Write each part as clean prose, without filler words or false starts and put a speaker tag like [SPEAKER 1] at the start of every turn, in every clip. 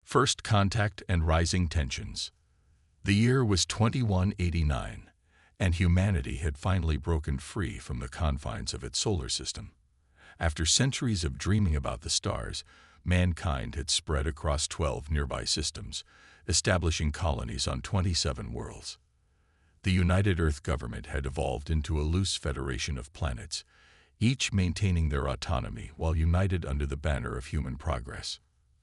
[SPEAKER 1] First contact and rising tensions. The year was 2189, and humanity had finally broken free from the confines of its solar system. After centuries of dreaming about the stars, mankind had spread across 12 nearby systems, establishing colonies on 27 worlds. The United Earth government had evolved into a loose federation of planets, each maintaining their autonomy while united under the banner of human progress.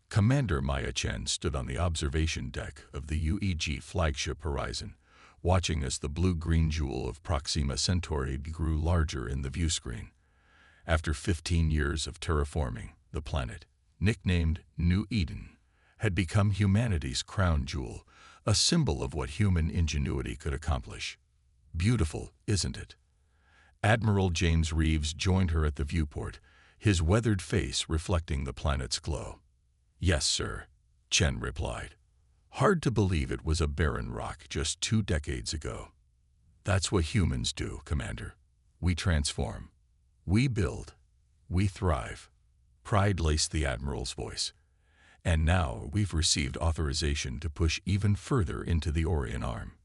[SPEAKER 1] Commander Maya Chen stood on the observation deck of the UEG flagship Horizon, watching as the blue-green jewel of Proxima Centauri grew larger in the viewscreen. After 15 years of terraforming, the planet, nicknamed New Eden, had become humanity's crown jewel, a symbol of what human ingenuity could accomplish. Beautiful, isn't it? Admiral James Reeves joined her at the viewport, his weathered face reflecting the planet's glow. "Yes, sir," Chen replied. "Hard to believe it was a barren rock just 2 decades ago." "That's what humans do, Commander. We transform. We build. We thrive." Pride laced the Admiral's voice. "And now we've received authorization to push even further into the Orion Arm."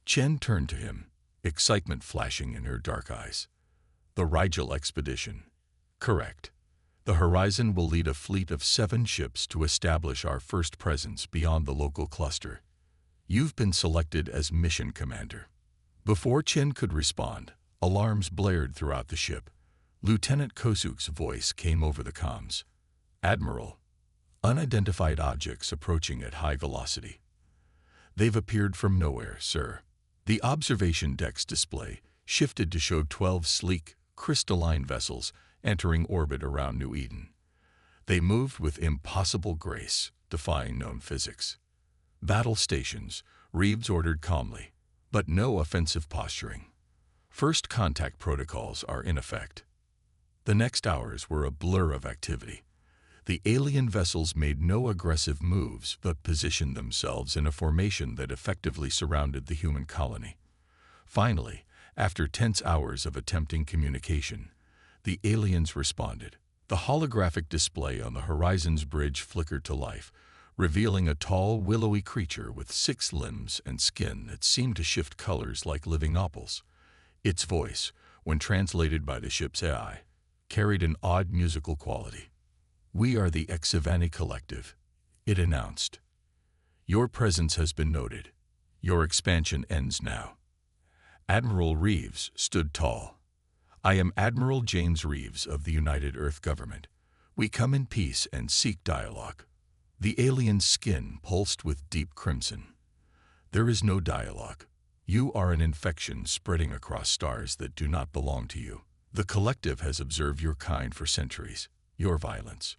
[SPEAKER 1] Chen turned to him, excitement flashing in her dark eyes. "The Rigel expedition." "Correct. The Horizon will lead a fleet of 7 ships to establish our first presence beyond the local cluster. You've been selected as mission commander." Before Chen could respond, alarms blared throughout the ship. Lieutenant Kosuk's voice came over the comms. "Admiral, unidentified objects approaching at high velocity." "They've appeared from nowhere, sir." The observation deck's display shifted to show 12 sleek, crystalline vessels entering orbit around New Eden. They moved with impossible grace, defying known physics. "Battle stations," Reeves ordered calmly, "but no offensive posturing. First contact protocols are in effect." The next hours were a blur of activity. The alien vessels made no aggressive moves but positioned themselves in a formation that effectively surrounded the human colony. Finally, after tense hours of attempting communication, the aliens responded. The holographic display on the Horizon's bridge flickered to life, revealing a tall, willowy creature with 6 limbs and skin that seemed to shift colors like living opals. Its voice, when translated by the ship's AI, carried an odd musical quality. "We are the HFY Collective," it announced. "Your presence has been noted. Your expansion ends now." Admiral Reeves stood tall. "I am Admiral James Reeves of the United Earth Government. We come in peace and seek dialogue." The alien's skin pulsed with deep crimson. "There is no dialogue. You are an infection spreading across stars that do not belong to you. The Collective has observed your kind for centuries, your violence,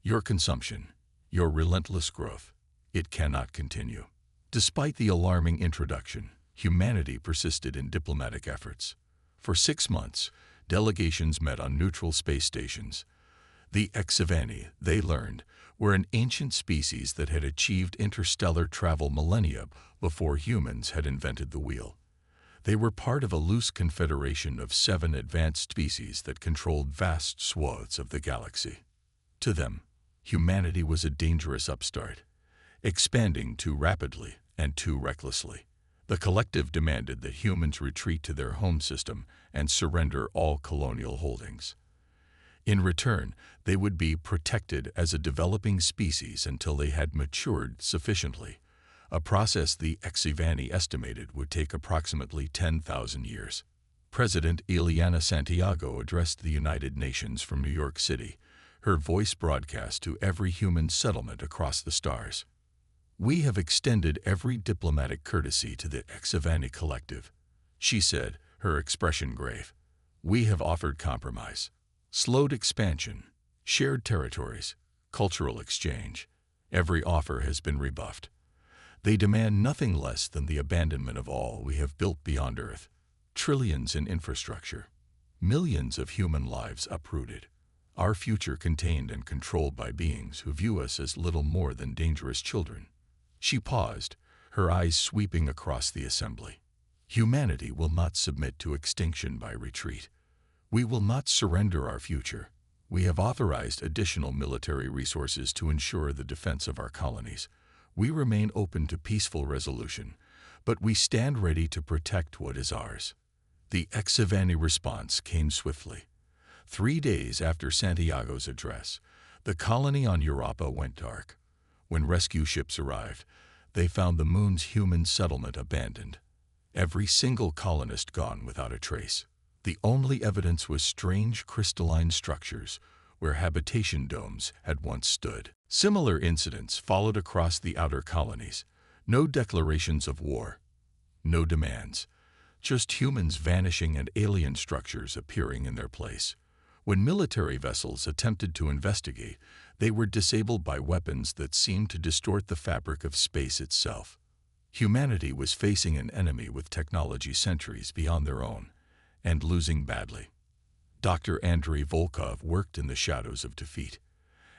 [SPEAKER 1] your consumption, your relentless growth. It cannot continue." Despite the alarming introduction, humanity persisted in diplomatic efforts. For 6 months, delegations met on neutral space stations. The HFY, they learned, were an ancient species that had achieved interstellar travel millennia before humans had invented the wheel. They were part of a loose confederation of 7 advanced species that controlled vast swaths of the galaxy. To them, humanity was a dangerous upstart, expanding too rapidly and too recklessly. The Collective demanded that humans retreat to their home system and surrender all colonial holdings. In return, they would be protected as a developing species until they had matured sufficiently, a process the HFY estimated would take approximately 10,000 years. President Ileana Santiago addressed the United Nations from New York City, her voice broadcast to every human settlement across the stars. "We have extended every diplomatic courtesy to the HFY Collective," she said, her expression grave. "We have offered compromise, slowed expansion, shared territories, cultural exchange. Every offer has been rebuffed. They demand nothing less than the abandonment of all we have built beyond Earth, trillions in infrastructure, millions of human lives uprooted, our future contained and controlled by beings who view us as little more than dangerous children." She paused, her eyes sweeping across the assembly. "Humanity will not submit to extinction by retreat. We will not surrender our future. We have authorized additional military resources to ensure the defense of our colonies. We remain open to peaceful resolution, but we stand ready to protect what is ours." The HFY response came swiftly. 3 days after Santiago's address, the colony on Europa went dark. When rescue ships arrived, they found the moon's human settlement abandoned. Every single colonist gone without a trace. The only evidence was strange crystalline structures where habitation domes had once stood. Similar incidents followed across the outer colonies. No declarations of war, no demands, just humans vanishing and alien structures appearing in their place. When military vessels attempted to investigate, they were disabled by weapons that seemed to distort the fabric of space itself. Humanity was facing an enemy with technology centuries beyond their own, and losing badly. Dr. Andrei Volkov worked in the shadows of defeat.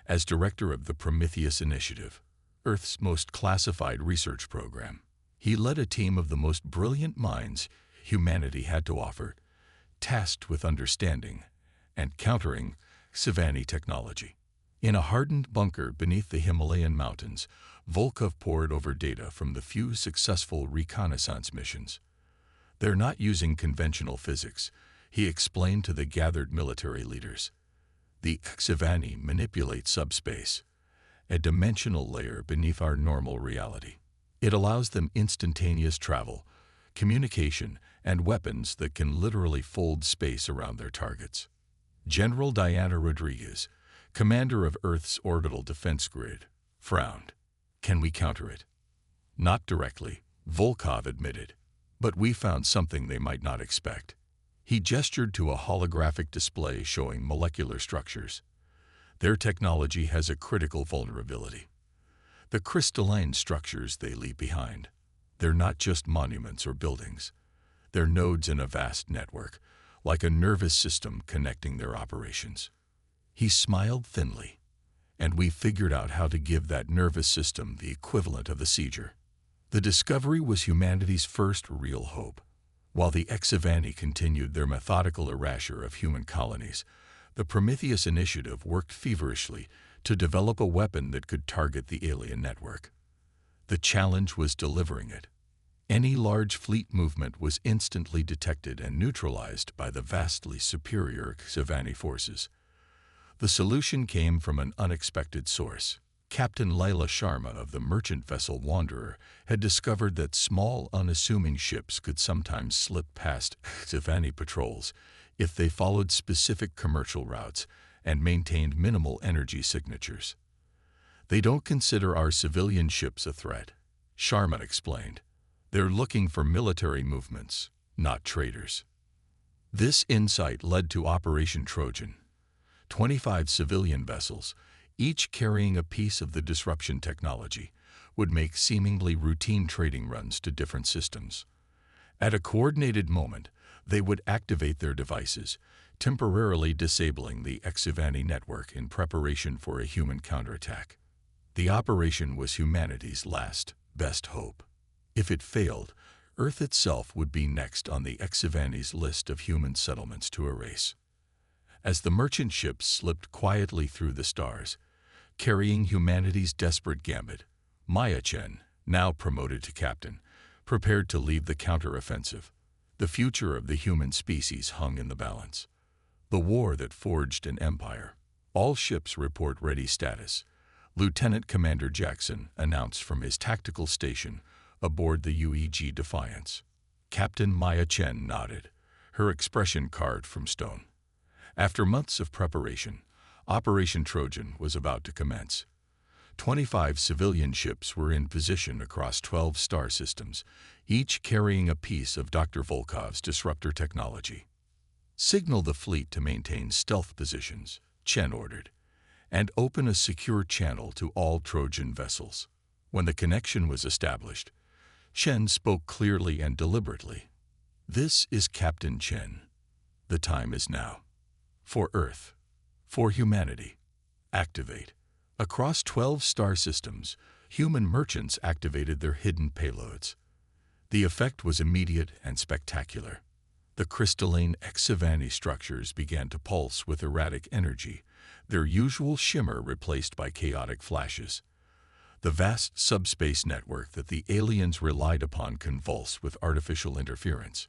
[SPEAKER 1] As director of the Prometheus Initiative, Earth's most classified research program, he led a team of the most brilliant minds humanity had to offer, tasked with understanding and countering HFY technology. In a hardened bunker beneath the Himalayan mountains, Volkov pored over data from the few successful reconnaissance missions. "They're not using conventional physics," he explained to the gathered military leaders. "The HFY manipulate subspace, a dimensional layer beneath our normal reality. It allows them instantaneous travel, communication, and weapons that can literally fold space around their targets." General Diana Rodriguez, commander of Earth's orbital defense grid, frowned. "Can we counter it?" "Not directly," Volkov admitted, "but we found something they might not expect." He gestured to a holographic display showing molecular structures. "Their technology has a critical vulnerability. The crystalline structures they leave behind. They're not just monuments or buildings. They're nodes in a vast network, like a nervous system connecting their operations." He smiled thinly. "And we figured out how to give that nervous system the equivalent of a seizure." The discovery was humanity's first real hope. While the HFY continued their methodical erasure of human colonies, the Prometheus Initiative worked feverishly to develop a weapon that could target the alien network. The challenge was delivering it. Any large fleet movement was instantly detected and neutralized by the vastly superior HFY forces. The solution came from an unexpected source. Captain Laila Sharma of the merchant vessel Wanderer had discovered that small, unassuming ships could sometimes slip past HFY patrols if they followed specific commercial routes and maintained minimal energy signatures. "They don't consider our civilian ships a threat," Sharma explained. "They're looking for military movements, not traders." This insight led to Operation Trojan. 25 civilian vessels, each carrying a piece of the disruption technology, would make seemingly routine trading runs to different systems. At a coordinated moment, they would activate their devices, temporarily disabling the HFY network in preparation for a human counterattack. The operation was humanity's last, best hope. If it failed, Earth itself would be next on the HFY's list of human settlements to erase. As the merchant ships slipped quietly through the stars, carrying humanity's desperate gambit, Maya Chen, now promoted to captain, prepared to lead the counteroffensive. The future of the human species hung in the balance. The war that forged an empire. "All ships report ready status," Lieutenant Commander Jackson announced from his tactical station aboard the UEG Defiance. Captain Maya Chen nodded, her expression carved from stone. After months of preparation, Operation Trojan was about to commence. 25 civilian ships were in position across 12 star systems, each carrying a piece of Dr. Volkov's disruptor technology. "Signal the fleet to maintain stealth positions," Chen ordered, "and open a secure channel to all Trojan vessels." When the connection was established, Chen spoke clearly and deliberately. "This is Captain Chen. The time is now. For Earth, for humanity, activate." Across 12 star systems, human merchants activated their hidden payloads. The effect was immediate and spectacular. The crystalline HFY structures began to pulse with erratic energy, their usual shimmer replaced by chaotic flashes. The vast subspace network that the aliens relied upon convulsed with artificial interference.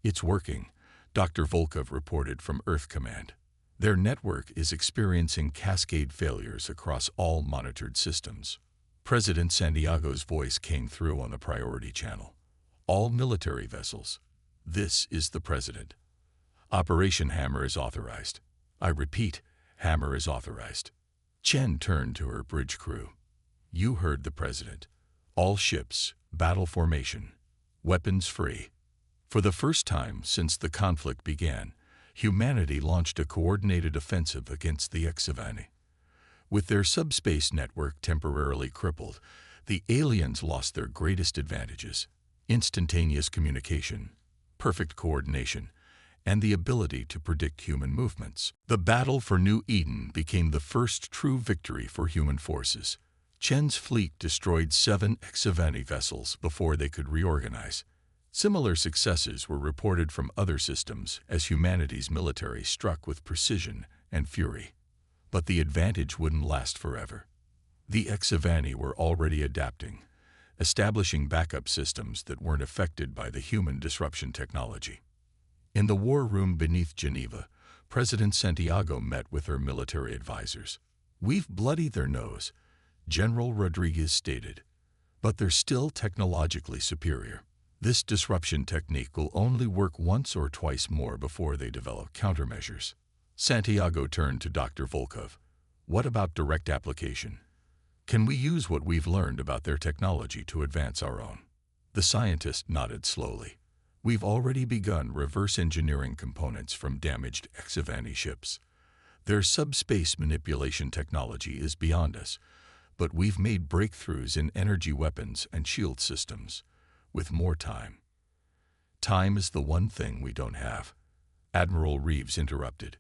[SPEAKER 1] "It's working," Dr. Volkov reported from Earth Command. "Their network is experiencing cascade failures across all monitored systems." President Santiago's voice came through on the priority channel. "All military vessels. This is the President. Operation Hammer is authorized. I repeat, Hammer is authorized." Chen turned to her bridge crew. "You heard the President. All ships, battle formation, weapons free." For the first time since the conflict began, humanity launched a coordinated offensive against the HFY. With their subspace network temporarily crippled, the aliens lost their greatest advantages: instantaneous communication, perfect coordination, and the ability to predict human movements. The battle for New Eden became the first true victory for human forces. Chen's fleet destroyed 7 HFY vessels before they could reorganize. Similar successes were reported from other systems as humanity's military struck with precision and fury. But the advantage wouldn't last forever. The HFY were already adapting, establishing backup systems that weren't affected by the human disruption technology. In the war room beneath Geneva, President Santiago met with her military advisors. "We've bloodied their nose," General Rodriguez stated, "but they're still technologically superior. This disruption technique will only work once or twice more before they develop countermeasures." Santiago turned to Dr. Volkov. "What about direct application? Can we use what we've learned about their technology to advance our own?" The scientist nodded slowly. "We've already begun reverse engineering components from damaged HFY ships. Their subspace manipulation technology is beyond us, but we've made breakthroughs in energy weapons and shield systems. With more time." "Time is the one thing we don't have," Admiral Reeves interrupted.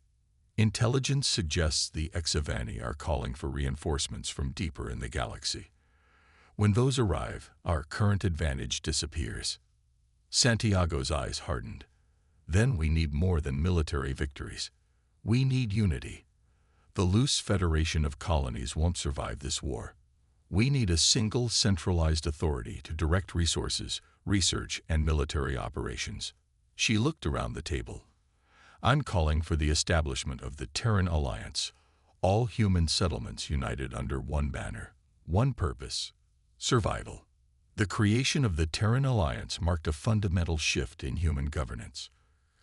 [SPEAKER 1] "Intelligence suggests the HFY are calling for reinforcements from deeper in the galaxy. When those arrive, our current advantage disappears." Santiago's eyes hardened. "Then we need more than military victories. We need unity. The loose federation of colonies won't survive this war. We need a single centralized authority to direct resources, research, and military operations." She looked around the table. "I'm calling for the establishment of the Terran Alliance, all human settlements united under one banner, one purpose: survival." The creation of the Terran Alliance marked a fundamental shift in human governance.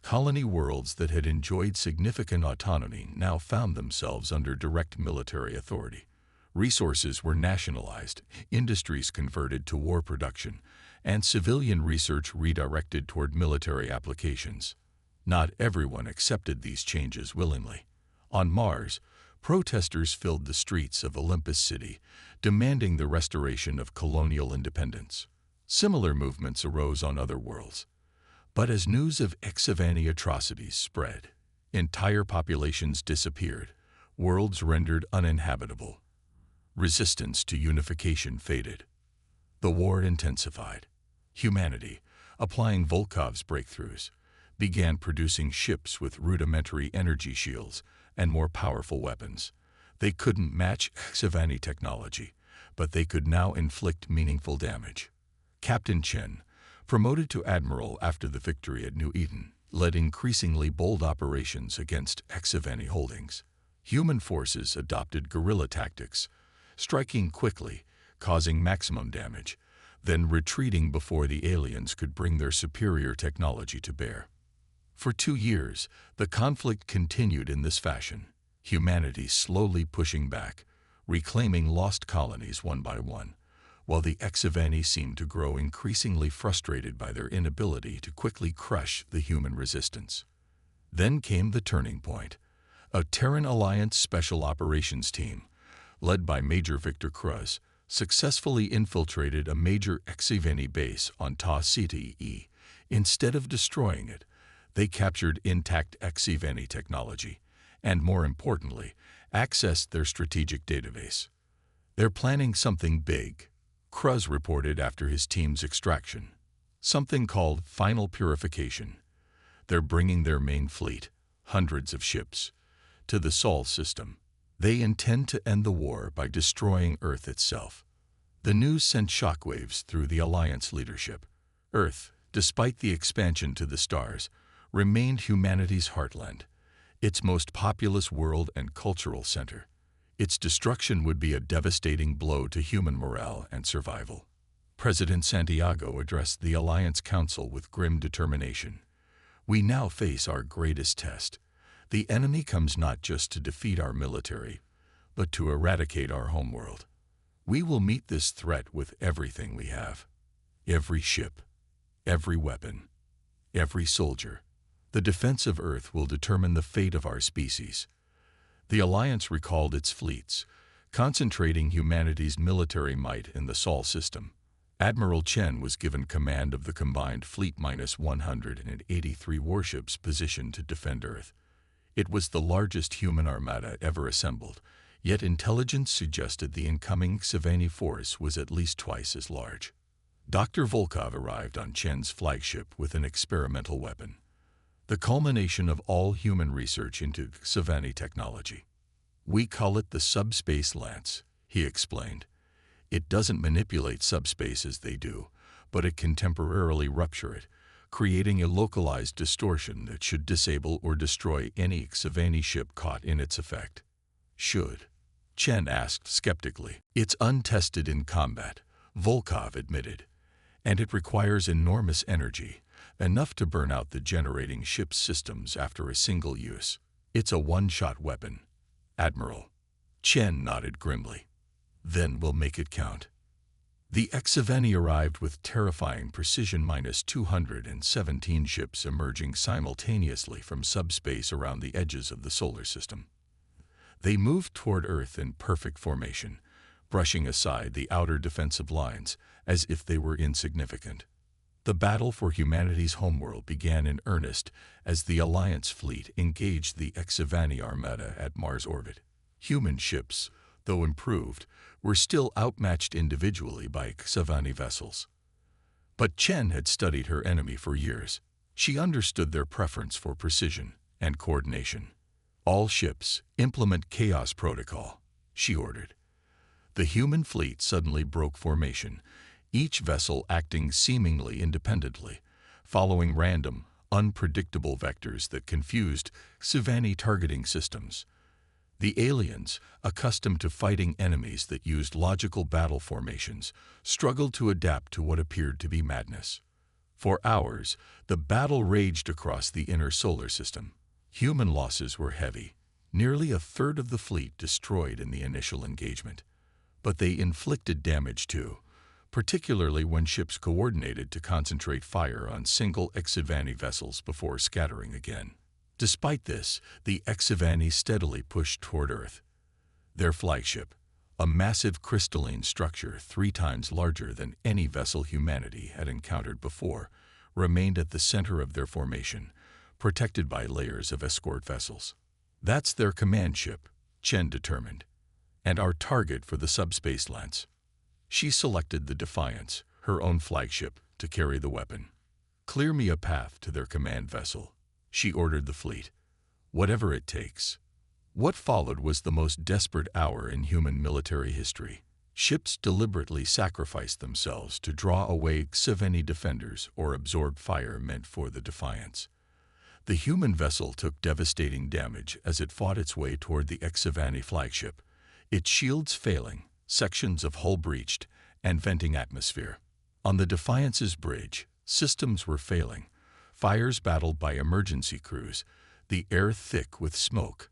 [SPEAKER 1] Colony worlds that had enjoyed significant autonomy now found themselves under direct military authority. Resources were nationalized, industries converted to war production, and civilian research redirected toward military applications. Not everyone accepted these changes willingly. On Mars, protesters filled the streets of Olympus City, demanding the restoration of colonial independence. Similar movements arose on other worlds. But as news of HFY atrocities spread, entire populations disappeared, worlds rendered uninhabitable. Resistance to unification faded. The war intensified. Humanity, applying Volkov's breakthroughs, began producing ships with rudimentary energy shields and more powerful weapons. They couldn't match HFY technology, but they could now inflict meaningful damage. Captain Chen, promoted to admiral after the victory at New Eden, led increasingly bold operations against HFY holdings. Human forces adopted guerrilla tactics, striking quickly, causing maximum damage, then retreating before the aliens could bring their superior technology to bear. For 2 years, the conflict continued in this fashion, humanity slowly pushing back, reclaiming lost colonies one by one, while the HFY seemed to grow increasingly frustrated by their inability to quickly crush the human resistance. Then came the turning point. A Terran Alliance Special Operations Team, led by Major Victor Cruz, successfully infiltrated a major HFY base on Ta Ceti E. Instead of destroying it, they captured intact HFY technology, and more importantly, accessed their strategic database. "They're planning something big," Cruz reported after his team's extraction. "Something called final purification. They're bringing their main fleet, hundreds of ships, to the Sol system. They intend to end the war by destroying Earth itself. The news sent shockwaves through the Alliance leadership. Earth, despite the expansion to the stars, remained humanity's heartland, its most populous world and cultural center. Its destruction would be a devastating blow to human morale and survival. President Santiago addressed the Alliance Council with grim determination. We now face our greatest test. The enemy comes not just to defeat our military, but to eradicate our homeworld. We will meet this threat with everything we have. Every ship, every weapon, every soldier. The defense of Earth will determine the fate of our species. The Alliance recalled its fleets, concentrating humanity's military might in the Sol system. Admiral Chen was given command of the combined fleet minus 183 warships positioned to defend Earth. It was the largest human armada ever assembled, yet intelligence suggested the incoming Xavani force was at least twice as large. Dr. Volkov arrived on Chen's flagship with an experimental weapon, the culmination of all human research into Xavani technology. We call it the subspace lance, he explained. It doesn't manipulate subspace as they do, but it can temporarily rupture it, creating a localized distortion that should disable or destroy any Xavani ship caught in its effect. Should? Chen asked skeptically. It's untested in combat, Volkov admitted, and it requires enormous energy, enough to burn out the generating ship's systems after a single use. It's a one-shot weapon, Admiral. Chen nodded grimly. Then we'll make it count. The Xavani arrived with terrifying precision minus 217 ships emerging simultaneously from subspace around the edges of the solar system. They moved toward Earth in perfect formation, brushing aside the outer defensive lines as if they were insignificant. The battle for humanity's homeworld began in earnest as the Alliance fleet engaged the Xavani armada at Mars orbit. Human ships, though improved, were still outmatched individually by Xavani vessels. But Chen had studied her enemy for years. She understood their preference for precision and coordination. All ships implement Chaos Protocol, she ordered. The human fleet suddenly broke formation, each vessel acting seemingly independently, following random, unpredictable vectors that confused Xavani targeting systems. The aliens, accustomed to fighting enemies that used logical battle formations, struggled to adapt to what appeared to be madness. For hours, the battle raged across the inner solar system. Human losses were heavy, nearly a third of the fleet destroyed in the initial engagement. But they inflicted damage too, particularly when ships coordinated to concentrate fire on single Xavani vessels before scattering again. Despite this, the Xavani steadily pushed toward Earth. Their flagship, a massive crystalline structure 3 times larger than any vessel humanity had encountered before, remained at the center of their formation, protected by layers of escort vessels. That's their command ship, Chen determined, and our target for the subspace lance. She selected the Defiance, her own flagship, to carry the weapon. Clear me a path to their command vessel, she ordered the fleet. Whatever it takes. What followed was the most desperate hour in human military history. Ships deliberately sacrificed themselves to draw away Xavani defenders or absorb fire meant for the Defiance. The human vessel took devastating damage as it fought its way toward the Xavani flagship, its shields failing, sections of hull breached, and venting atmosphere. On the Defiance's bridge, systems were failing, fires battled by emergency crews, the air thick with smoke.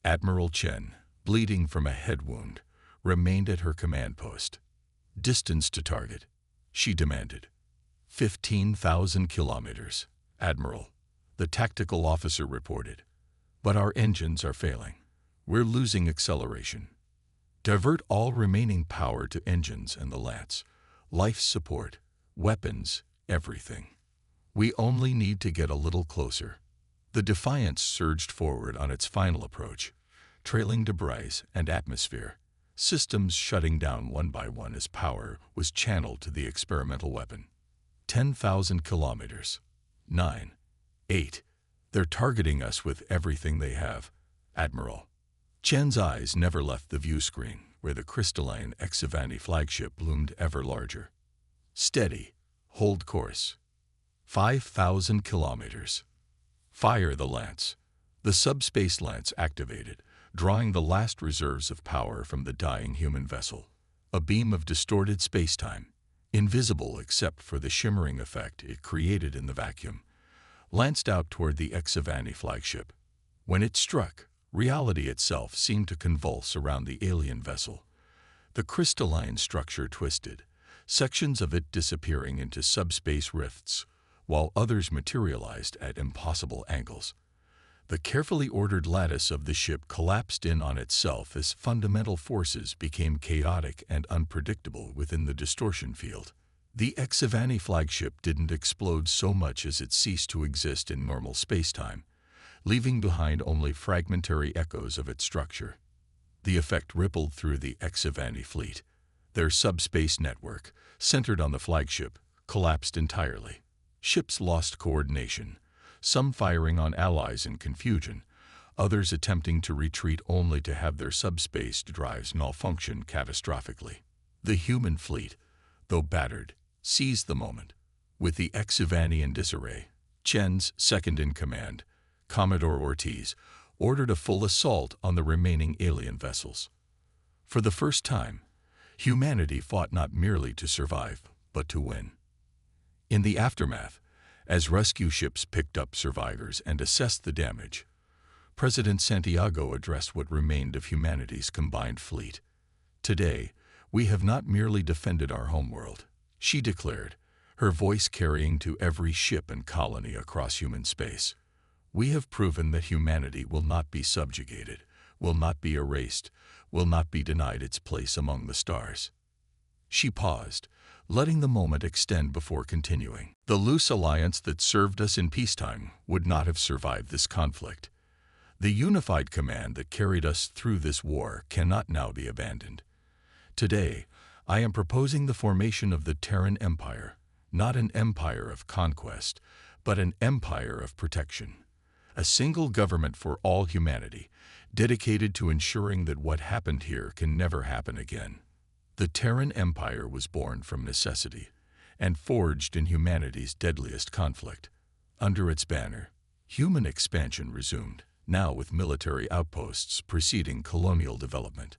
[SPEAKER 1] Admiral Chen, bleeding from a head wound, remained at her command post. Distance to target, she demanded. 15,000 kilometers, Admiral, the tactical officer reported. But our engines are failing. We're losing acceleration. Divert all remaining power to engines and the lance. Life support, weapons, everything. We only need to get a little closer. The Defiance surged forward on its final approach, trailing debris and atmosphere, systems shutting down one by one as power was channeled to the experimental weapon. 10,000 kilometers. 9. 8. They're targeting us with everything they have. Admiral. Chen's eyes never left the view screen, where the crystalline HFY flagship loomed ever larger. Steady. Hold course. 5,000 kilometers. Fire the lance. The subspace lance activated, drawing the last reserves of power from the dying human vessel. A beam of distorted spacetime, invisible except for the shimmering effect it created in the vacuum, lanced out toward the HFY flagship. When it struck, reality itself seemed to convulse around the alien vessel. The crystalline structure twisted, sections of it disappearing into subspace rifts, while others materialized at impossible angles. The carefully ordered lattice of the ship collapsed in on itself as fundamental forces became chaotic and unpredictable within the distortion field. The HFY flagship didn't explode so much as it ceased to exist in normal spacetime, leaving behind only fragmentary echoes of its structure. The effect rippled through the HFY fleet. Their subspace network, centered on the flagship, collapsed entirely. Ships lost coordination, some firing on allies in confusion, others attempting to retreat only to have their subspace drives malfunction catastrophically. The human fleet, though battered, seized the moment. With the HFY in disarray, Chen's second-in-command, Commodore Ortiz, ordered a full assault on the remaining alien vessels. For the first time, humanity fought not merely to survive, but to win. In the aftermath, as rescue ships picked up survivors and assessed the damage, President Santiago addressed what remained of humanity's combined fleet. "Today, we have not merely defended our homeworld," she declared, her voice carrying to every ship and colony across human space. "We have proven that humanity will not be subjugated, will not be erased, will not be denied its place among the stars." She paused, letting the moment extend before continuing. "The loose alliance that served us in peacetime would not have survived this conflict. The unified command that carried us through this war cannot now be abandoned. Today, I am proposing the formation of the Terran Empire, not an empire of conquest, but an empire of protection. A single government for all humanity, dedicated to ensuring that what happened here can never happen again." The Terran Empire was born from necessity and forged in humanity's deadliest conflict. Under its banner, human expansion resumed, now with military outposts preceding colonial development.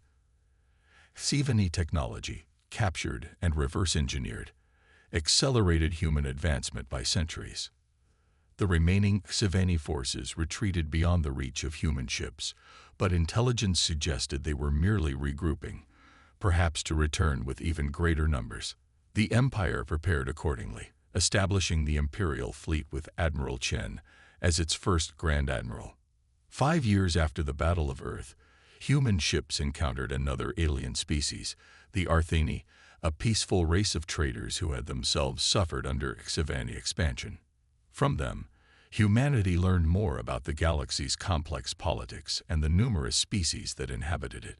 [SPEAKER 1] HFY technology, captured and reverse-engineered, accelerated human advancement by centuries. The remaining HFY forces retreated beyond the reach of human ships, but intelligence suggested they were merely regrouping, perhaps to return with even greater numbers. The Empire prepared accordingly, establishing the Imperial fleet with Admiral Chen as its first Grand Admiral. 5 years after the Battle of Earth, human ships encountered another alien species, the Artheni, a peaceful race of traders who had themselves suffered under HFY expansion. From them, humanity learned more about the galaxy's complex politics and the numerous species that inhabited it.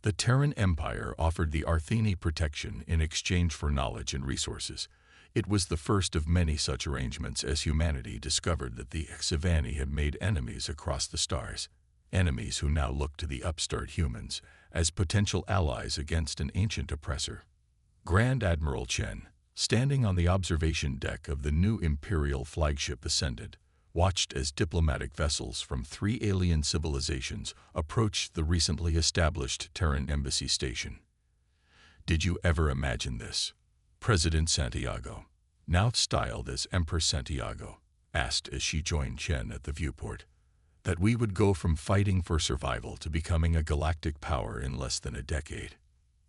[SPEAKER 1] The Terran Empire offered the Artheni protection in exchange for knowledge and resources. It was the first of many such arrangements as humanity discovered that the HFY had made enemies across the stars, enemies who now looked to the upstart humans as potential allies against an ancient oppressor. Grand Admiral Chen, standing on the observation deck of the new Imperial flagship Ascendant, watched as diplomatic vessels from 3 alien civilizations approached the recently established Terran Embassy station. "Did you ever imagine this?" President Santiago, now styled as Empress Santiago, asked as she joined Chen at the viewport. "That we would go from fighting for survival to becoming a galactic power in less than a decade?"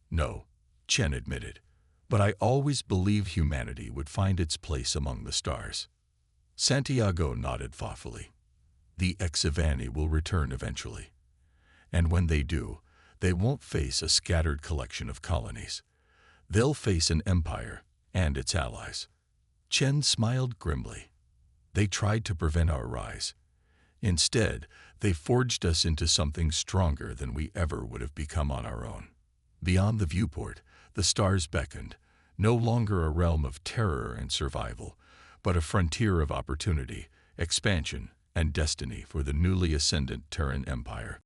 [SPEAKER 1] "No," Chen admitted, "but I always believed humanity would find its place among the stars." Santiago nodded thoughtfully. "The HFY will return eventually. And when they do, they won't face a scattered collection of colonies. They'll face an empire and its allies." Chen smiled grimly. "They tried to prevent our rise. Instead, they forged us into something stronger than we ever would have become on our own." Beyond the viewport, the stars beckoned, no longer a realm of terror and survival, but a frontier of opportunity, expansion, and destiny for the newly ascendant Terran Empire.